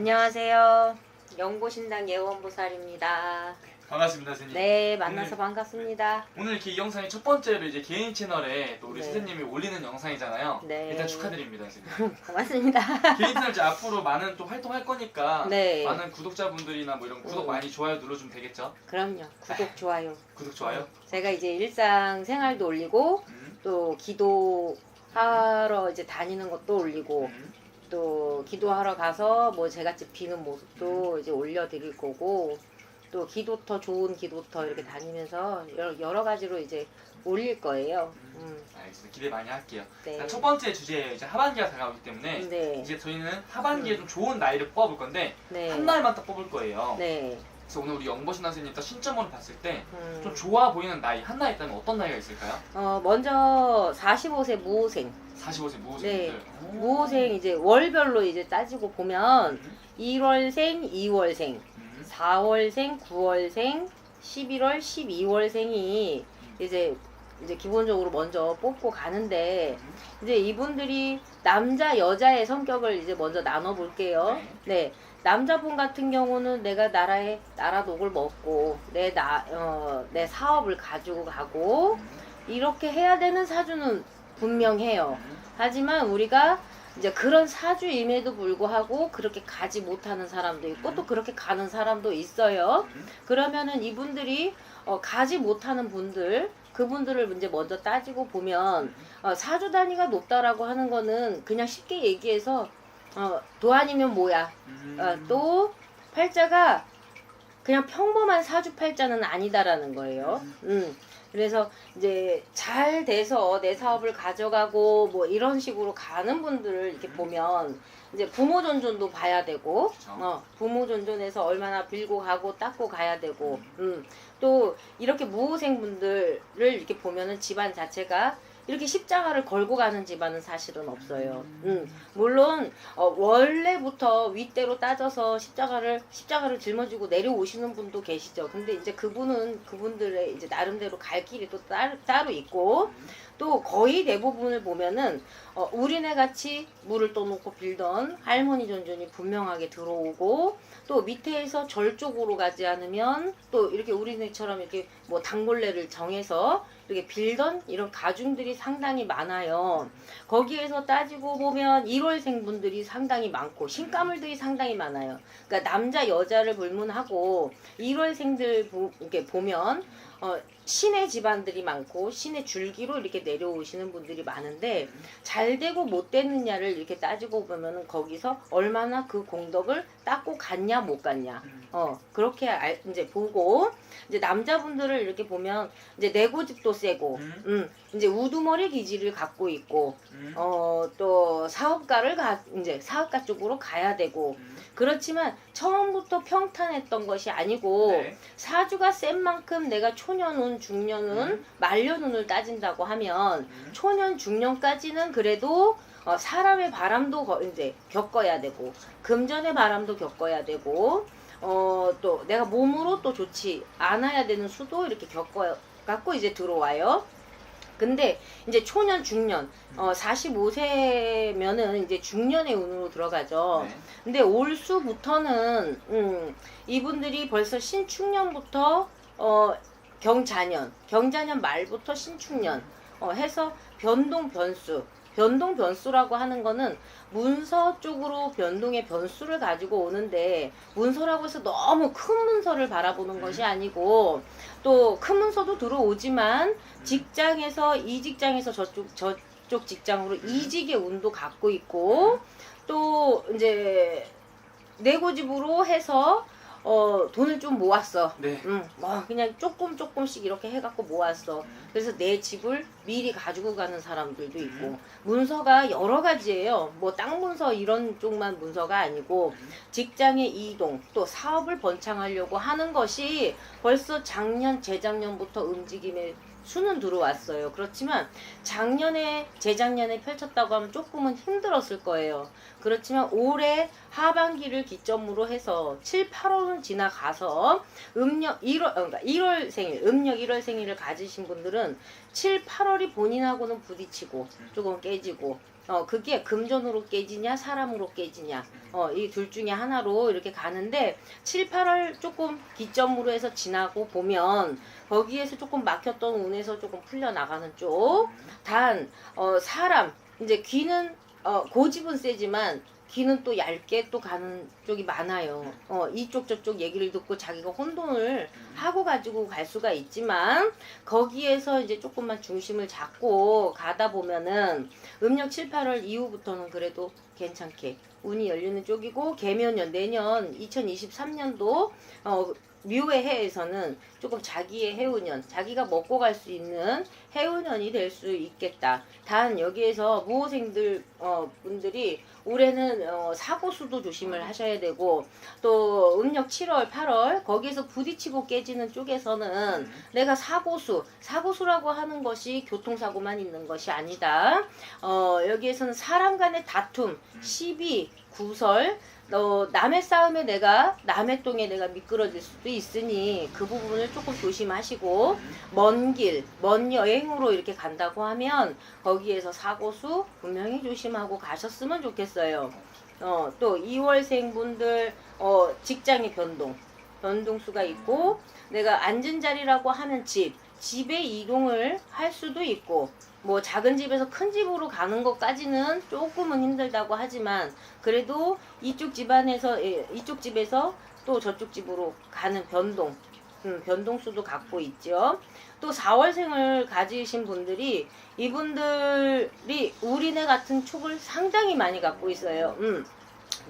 안녕하세요. 연고신당 예원보살입니다. 반갑습니다, 선생님. 네, 만나서 반갑습니다. 오늘 이렇게 이 영상이 첫 번째로 이제 개인 채널에 또 우리 네. 선생님이 올리는 영상이잖아요. 네. 일단 축하드립니다, 선생님. 고맙습니다. 개인 채널 이제 앞으로 많은 또 활동할 거니까 네. 많은 구독자분들이나 뭐 이런 구독 많이 좋아요 눌러주면 되겠죠? 그럼요. 구독, 좋아요. 구독 좋아요? 제가 이제 일상 생활도 올리고 또 기도하러 이제 다니는 것도 올리고 또 기도하러 가서 뭐 제갓집 비는 모습도 이제 올려드릴 거고 또 기도터 좋은 기도터 이렇게 다니면서 여러 가지로 이제 올릴 거예요. 알겠습니다. 기대 많이 할게요. 네. 자, 첫 번째 주제 이제 하반기가 다가오기 때문에 네. 이제 저희는 하반기에 좀 좋은 나이를 뽑아볼 건데 네. 한 날만 딱 뽑을 거예요. 네. 그래서 오늘 우리 영보신 선생님 딱 신점으로 봤을 때 좀 음. 좋아 보이는 나이 한 나이 있다면 어떤 나이가 있을까요? 먼저 45세 무호생. 45세 무호생들. 네. 무호생 이제 월별로 이제 따지고 보면 1월생, 2월생, 4월생, 9월생, 11월, 12월생이 이제 기본적으로 먼저 뽑고 가는데 이제 이분들이 남자 여자의 성격을 이제 먼저 나눠 볼게요. 네. 남자분 같은 경우는 내가 나라 독을 먹고 내 사업을 가지고 가고 이렇게 해야 되는 사주는 분명해요. 하지만 우리가 이제 그런 사주임에도 불구하고 그렇게 가지 못하는 사람도 있고 또 그렇게 가는 사람도 있어요. 그러면은 이분들이 가지 못하는 분들 그분들을 이제 먼저 따지고 보면 사주 단위가 높다라고 하는 거는 그냥 쉽게 얘기해서 도안이면 뭐야? 또 팔자가 그냥 평범한 사주 팔자는 아니다라는 거예요. 그래서 이제 잘 돼서 내 사업을 가져가고 뭐 이런 식으로 가는 분들을 이렇게 보면 이제 부모 존존도 봐야 되고 부모 존존에서 얼마나 빌고 가고 닦고 가야 되고 또 이렇게 무호생 분들을 이렇게 보면은 집안 자체가 이렇게 십자가를 걸고 가는 집안은 사실은 없어요. 물론 원래부터 윗대로 따져서 십자가를 짊어지고 내려오시는 분도 계시죠. 근데 이제 그분들의 이제 나름대로 갈 길이 또 따로 있고 또 거의 대부분을 보면은 우리네 같이 물을 떠놓고 빌던 할머니 존존이 분명하게 들어오고 또 밑에서 절 쪽으로 가지 않으면 또 이렇게 우리네처럼 이렇게 뭐 단골레를 정해서 이렇게 빌던 이런 가중들이 상당히 많아요. 거기에서 따지고 보면 1월생 분들이 상당히 많고 신가물들이 상당히 많아요. 그러니까 남자 여자를 불문하고 1월생들 이렇게 보면 신의 집안들이 많고 신의 줄기로 이렇게 내려오시는 분들이 많은데 잘 되고 못 됐느냐를 이렇게 따지고 보면은 거기서 얼마나 그 공덕을 닦고 갔냐 못 갔냐 그렇게 이제 보고 이제 남자분들을 이렇게 보면 이제 내고집도 세고 이제 우두머리 기질을 갖고 있고 또 이제 사업가 쪽으로 가야 되고 그렇지만 처음부터 평탄했던 것이 아니고 사주가 센 만큼 내가 초년운 중년운 말년운을 따진다고 하면 초년 중년까지는 그래도 사람의 바람도 이제 겪어야 되고 금전의 바람도 겪어야 되고 또 내가 몸으로 또 좋지 않아야 되는 수도 이렇게 겪고 이제 들어와요. 근데 이제 초년 중년 45세면은 이제 중년의 운으로 들어가죠. 근데 올수부터는 이분들이 벌써 신축년부터 경자년 말부터 신축년 해서 변동 변수라고 하는 거는 문서 쪽으로 변동의 변수를 가지고 오는데 문서라고 해서 너무 큰 문서를 바라보는 것이 아니고 또 큰 문서도 들어오지만 직장에서 이 직장에서 저쪽 직장으로 이직의 운도 갖고 있고 또 이제 내고집으로 해서 돈을 좀 모았어. 그냥 조금씩 이렇게 해갖고 모았어. 그래서 내 집을 미리 가지고 가는 사람들도 있고 문서가 여러 가지예요. 뭐 땅 문서 이런 쪽만 문서가 아니고 직장의 이동 또 사업을 번창하려고 하는 것이 벌써 재작년부터 움직임의 수는 들어왔어요. 그렇지만 재작년에 펼쳤다고 하면 조금은 힘들었을 거예요. 그렇지만 올해 하반기를 기점으로 해서 7, 8월은 지나가서 음력 1월 생일, 음력 1월 생일을 가지신 분들은 7, 8월이 본인하고는 부딪히고 조금 깨지고 그게 금전으로 깨지냐 사람으로 깨지냐 이 둘 중에 하나로 이렇게 가는데 7, 8월 조금 기점으로 해서 지나고 보면 거기에서 조금 막혔던 운에서 조금 풀려나가는 쪽. 단 사람 이제 귀는 고집은 세지만 귀는 또 얇게 또 가는 쪽이 많아요. 이쪽 저쪽 얘기를 듣고 자기가 혼돈을 하고 가지고 갈 수가 있지만 거기에서 이제 조금만 중심을 잡고 가다 보면은 음력 7, 8월 이후부터는 그래도 괜찮게 운이 열리는 쪽이고 개묘년 내년 2023년도 묘의 해에서는 조금 자기의 해운년, 자기가 먹고 갈 수 있는 해운년이 될 수 있겠다. 단 여기에서 무호생들 분들이 올해는 사고수도 조심을 하셔야 되고 또 음력 7월, 8월 거기에서 부딪히고 깨지는 쪽에서는 내가 사고수라고 하는 것이 교통사고만 있는 것이 아니다. 여기에서는 사람 간의 다툼, 시비, 구설 남의 싸움에 내가 남의 똥에 내가 미끄러질 수도 있으니 그 부분을 조금 조심하시고 먼 길, 먼 여행으로 이렇게 간다고 하면 거기에서 사고수 분명히 조심하고 가셨으면 좋겠어요. 또 2월생 분들 직장의 변동수가 있고 내가 앉은 자리라고 하는 집의 이동을 할 수도 있고 뭐 작은 집에서 큰 집으로 가는 것까지는 조금은 힘들다고 하지만 그래도 이쪽 집안에서 이쪽 집에서 또 저쪽 집으로 가는 변동수도 갖고 있죠. 또 4월생을 가지신 분들이 이분들이 우리네 같은 촉을 상당히 많이 갖고 있어요.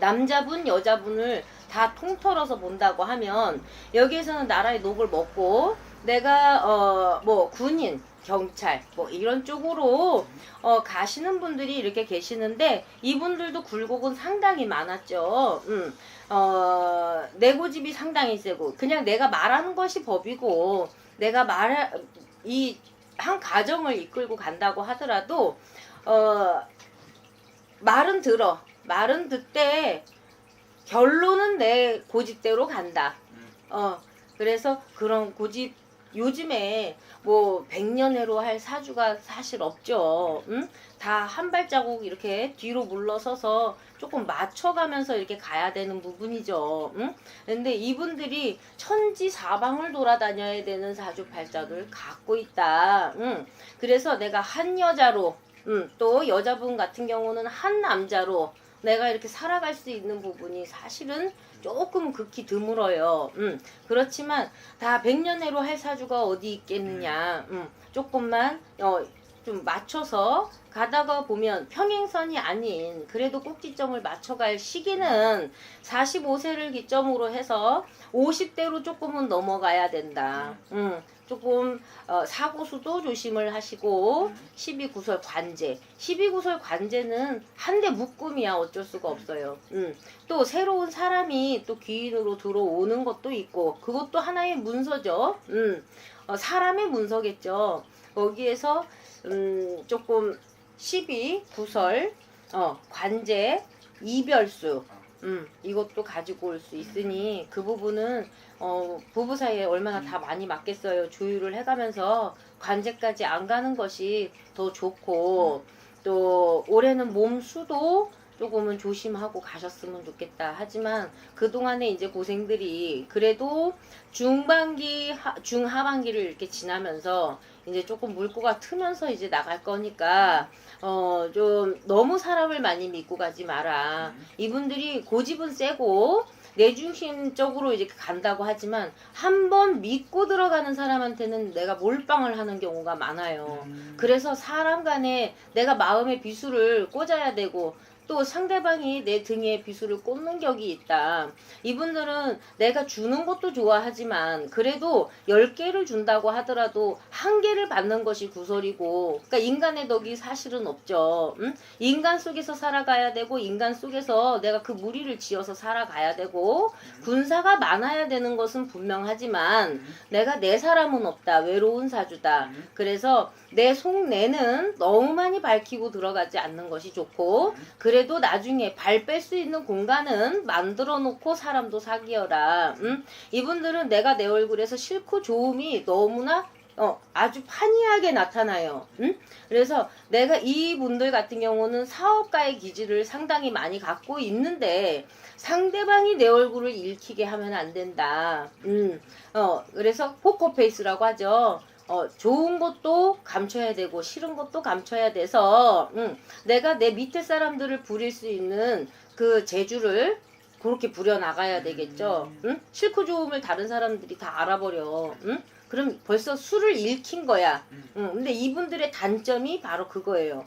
남자분 여자분을 다 통틀어서 본다고 하면 여기에서는 나라의 녹을 먹고 내가 뭐 군인 경찰 뭐 이런 쪽으로 가시는 분들이 이렇게 계시는데 이분들도 굴곡은 상당히 많았죠. 내 고집이 상당히 세고 그냥 내가 말하는 것이 법이고 내가 이 한 가정을 이끌고 간다고 하더라도 말은 듣되 결론은 내 고집대로 간다. 그래서 그런 고집 요즘에 뭐 100년해로 할 사주가 사실 없죠. 다 한 발자국 이렇게 뒤로 물러서서 조금 맞춰가면서 이렇게 가야 되는 부분이죠. 근데 이분들이 천지사방을 돌아다녀야 되는 사주팔자를 갖고 있다. 그래서 내가 한 여자로 또 여자분 같은 경우는 한 남자로 내가 이렇게 살아갈 수 있는 부분이 사실은 조금 극히 드물어요. 그렇지만 다 100년해로 할 사주가 어디 있겠느냐. 조금만 좀 맞춰서 가다가 보면 평행선이 아닌 그래도 꼭지점을 맞춰갈 시기는 45세를 기점으로 해서 50대로 조금은 넘어가야 된다. 조금 사고수도 조심을 하시고 12구설 관제는 한 대 묶음이야. 어쩔 수가 없어요. 또 새로운 사람이 또 귀인으로 들어오는 것도 있고 그것도 하나의 문서죠. 사람의 문서겠죠. 거기에서 조금 시비, 구설, 관제, 이별수 이것도 가지고 올 수 있으니 그 부분은 부부 사이에 얼마나 다 많이 맞겠어요. 조율을 해가면서 관제까지 안 가는 것이 더 좋고 또 올해는 몸수도 조금은 조심하고 가셨으면 좋겠다. 하지만 그동안에 이제 고생들이 그래도 중하반기를 이렇게 지나면서 이제 조금 물꼬가 트면서 이제 나갈 거니까 좀 너무 사람을 많이 믿고 가지 마라. 이분들이 고집은 세고 내중심적으로 이제 간다고 하지만 한번 믿고 들어가는 사람한테는 내가 몰빵을 하는 경우가 많아요. 그래서 사람 간에 내가 마음의 비수를 꽂아야 되고 또 상대방이 내 등에 비수를 꽂는 격이 있다. 이분들은 내가 주는 것도 좋아하지만 그래도 10개를 준다고 하더라도 1개를 받는 것이 구설이고 그러니까 인간의 덕이 사실은 없죠. 인간 속에서 살아가야 되고 인간 속에서 내가 그 무리를 지어서 살아가야 되고 군사가 많아야 되는 것은 분명하지만 내가 내 사람은 없다. 외로운 사주다. 그래서 내 속내는 너무 많이 밝히고 들어가지 않는 것이 좋고 그래도 나중에 발 뺄 수 있는 공간은 만들어 놓고 사람도 사귀어라. 이분들은 내가 내 얼굴에서 싫고 좋음이 너무나 아주 판이하게 나타나요. 그래서 내가 이분들 같은 경우는 사업가의 기질을 상당히 많이 갖고 있는데 상대방이 내 얼굴을 읽히게 하면 안 된다. 그래서 포커페이스라고 하죠. 좋은 것도 감춰야 되고 싫은 것도 감춰야 돼서 내가 내 밑에 사람들을 부릴 수 있는 그 재주를 그렇게 부려나가야 되겠죠. 싫고 좋음을 다른 사람들이 다 알아버려. 그럼 벌써 수를 읽힌 거야. 근데 이분들의 단점이 바로 그거예요.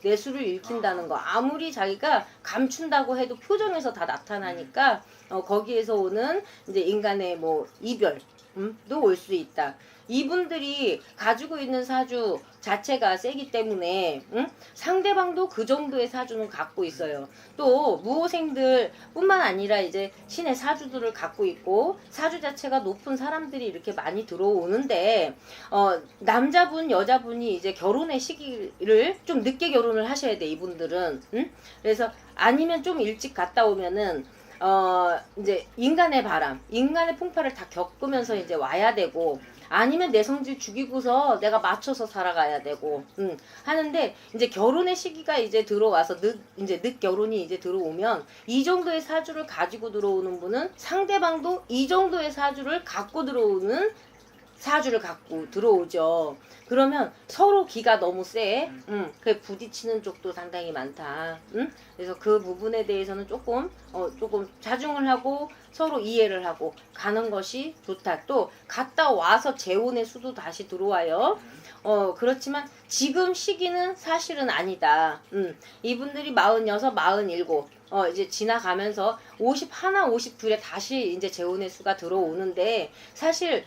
내 수를 읽힌다는 거. 아무리 자기가 감춘다고 해도 표정에서 다 나타나니까 거기에서 오는 이제 인간의 뭐 이별 도 올 수 있다. 이분들이 가지고 있는 사주 자체가 세기 때문에 상대방도 그 정도의 사주는 갖고 있어요. 또 무호생들 뿐만 아니라 이제 신의 사주들을 갖고 있고 사주 자체가 높은 사람들이 이렇게 많이 들어오는데 남자분 여자분이 이제 결혼의 시기를 좀 늦게 결혼을 하셔야 돼. 이분들은. 그래서 아니면 좀 일찍 갔다 오면은 이제 인간의 바람, 인간의 풍파를 다 겪으면서 이제 와야 되고, 아니면 내 성질 죽이고서 내가 맞춰서 살아가야 되고, 하는데, 이제 결혼의 시기가 이제 들어와서, 늦 결혼이 이제 들어오면, 이 정도의 사주를 가지고 들어오는 분은 상대방도 이 정도의 사주를 갖고 들어오는 사주를 갖고 들어오죠. 그러면 서로 기가 너무 세. 그 부딪히는 쪽도 상당히 많다. 그래서 그 부분에 대해서는 조금 자중을 하고 서로 이해를 하고 가는 것이 좋다. 또 갔다 와서 재혼의 수도 다시 들어와요. 그렇지만 지금 시기는 사실은 아니다. 이분들이 46, 47 이제 지나가면서 51, 52에 다시 이제 재혼의 수가 들어오는데 사실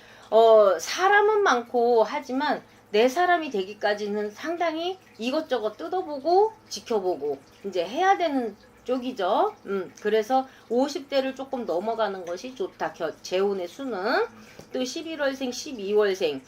사람은 많고 하지만 내 사람이 되기까지는 상당히 이것저것 뜯어보고 지켜보고 이제 해야 되는 쪽이죠. 그래서 50대를 조금 넘어가는 것이 좋다. 재혼의 수는 또 11월생, 12월생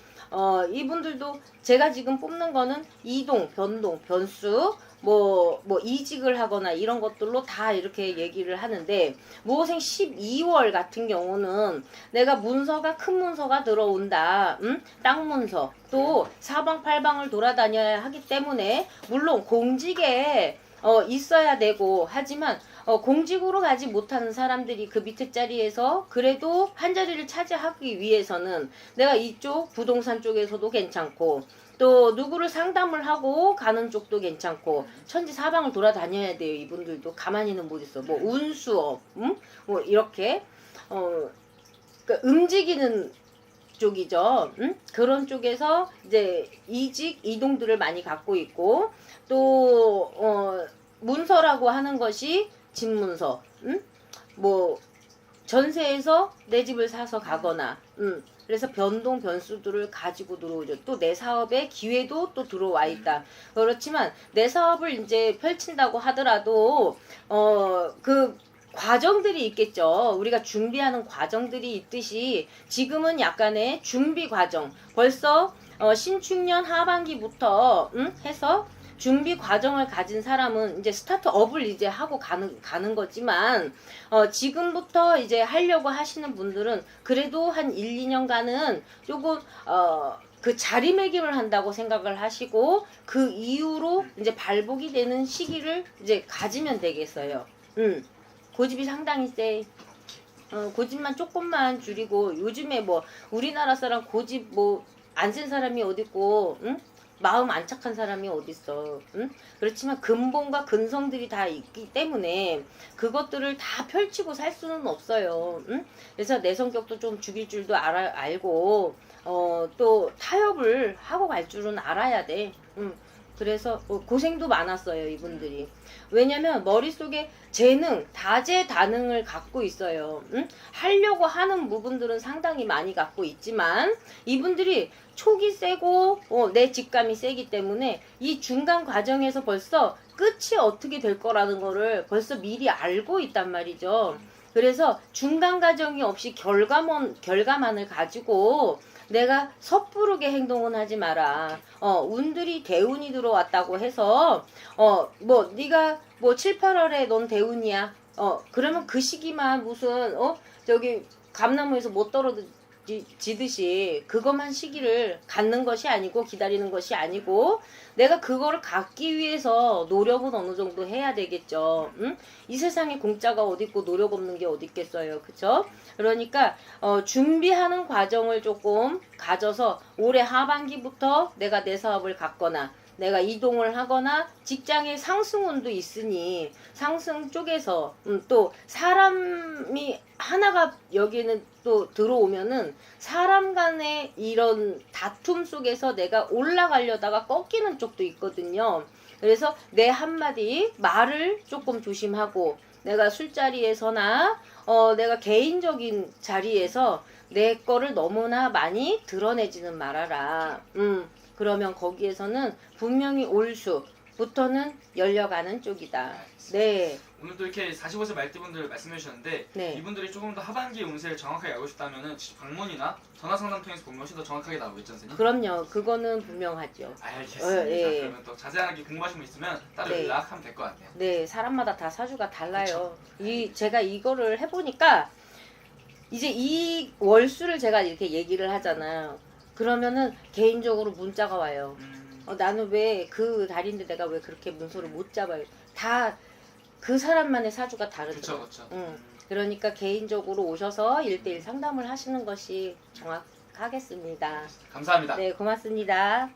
이분들도 제가 지금 뽑는 거는 이동, 변동, 변수 뭐 이직을 하거나 이런 것들로 다 이렇게 얘기를 하는데 무호생 12월 같은 경우는 내가 문서가 큰 문서가 들어온다. 땅 문서 또 사방팔방을 돌아다녀야 하기 때문에 물론 공직에 있어야 되고 하지만 공직으로 가지 못하는 사람들이 그 밑에 자리에서 그래도 한 자리를 차지하기 위해서는 내가 이쪽 부동산 쪽에서도 괜찮고 또 누구를 상담을 하고 가는 쪽도 괜찮고 천지사방을 돌아다녀야 돼요. 이분들도 가만히는 못 있어. 뭐 운수업, 뭐 이렇게 그러니까 움직이는 쪽이죠. 그런 쪽에서 이제 이직 이동들을 많이 갖고 있고 또 문서라고 하는 것이 집문서, 뭐 전세에서 내 집을 사서 가거나, 그래서 변동 변수들을 가지고 들어오죠. 또 내 사업에 기회도 또 들어와 있다. 그렇지만 내 사업을 이제 펼친다고 하더라도 그 과정들이 있겠죠. 우리가 준비하는 과정들이 있듯이 지금은 약간의 준비 과정. 벌써 신축년 하반기부터 해서 준비 과정을 가진 사람은 이제 스타트업을 이제 하고 가는 거지만 지금부터 이제 하려고 하시는 분들은 그래도 한 1, 2년간은 조금 그 자리매김을 한다고 생각을 하시고 그 이후로 이제 발복이 되는 시기를 이제 가지면 되겠어요. 고집이 상당히 세. 고집만 조금만 줄이고 요즘에 뭐 우리나라 사람 고집 뭐 안 센 사람이 어딨고 마음 안 착한 사람이 어딨어. 그렇지만 근본과 근성들이 다 있기 때문에 그것들을 다 펼치고 살 수는 없어요. 그래서 내 성격도 좀 죽일 줄도 알고 또 타협을 하고 갈 줄은 알아야 돼. 그래서 고생도 많았어요. 이분들이. 왜냐면 머릿속에 재능, 다재다능을 갖고 있어요. 하려고 하는 부분들은 상당히 많이 갖고 있지만 이분들이 촉이 세고 내 직감이 세기 때문에 이 중간 과정에서 벌써 끝이 어떻게 될 거라는 거를 벌써 미리 알고 있단 말이죠. 그래서 중간 과정이 없이 결과만을 가지고 내가 섣부르게 행동은 하지 마라. 운들이 대운이 들어왔다고 해서 뭐 네가 뭐 7, 8월에 넌 대운이야. 그러면 그 시기만 무슨 저기 감나무에서 못 지듯이 그것만 시기를 갖는 것이 아니고 기다리는 것이 아니고 내가 그거를 갖기 위해서 노력은 어느 정도 해야 되겠죠. 응? 이 세상에 공짜가 어디 있고 노력 없는 게 어디 있겠어요. 그쵸? 그러니까 준비하는 과정을 조금 가져서 올해 하반기부터 내가 내 사업을 갖거나 내가 이동을 하거나 직장의 상승운도 있으니 상승 쪽에서 또 사람이 하나가 여기는 또 들어오면은 사람 간의 이런 다툼 속에서 내가 올라가려다가 꺾이는 쪽도 있거든요. 그래서 내 한마디 말을 조금 조심하고 내가 술자리에서나 내가 개인적인 자리에서 내 거를 너무나 많이 드러내지는 말아라. 그러면 거기에서는 분명히 올수부터는 열려가는 쪽이다. 네. 오늘 또 이렇게 45세 말띠분들 말씀해 주셨는데 네. 이분들이 조금 더 하반기 운세를 정확하게 알고 싶다면은 직접 방문이나 전화 상담 통해서 보면 훨씬 더 정확하게 나오겠죠, 선생님? 그럼요. 그거는 분명하죠. 알겠습니다. 예. 그러면 또 자세하게 궁금하신 분 있으면 따로 네. 연락하면 될 것 같네요. 네, 사람마다 다 사주가 달라요. 제가 이거를 해보니까 이제 이 월수를 제가 이렇게 얘기를 하잖아요. 그러면은 개인적으로 문자가 와요. 나는 왜 그 달인데 내가 왜 그렇게 문서를 못 잡아요? 다 그 사람만의 사주가 다르더라고요. 그렇죠. 그러니까 개인적으로 오셔서 1대1 상담을 하시는 것이 정확하겠습니다. 감사합니다. 네, 고맙습니다.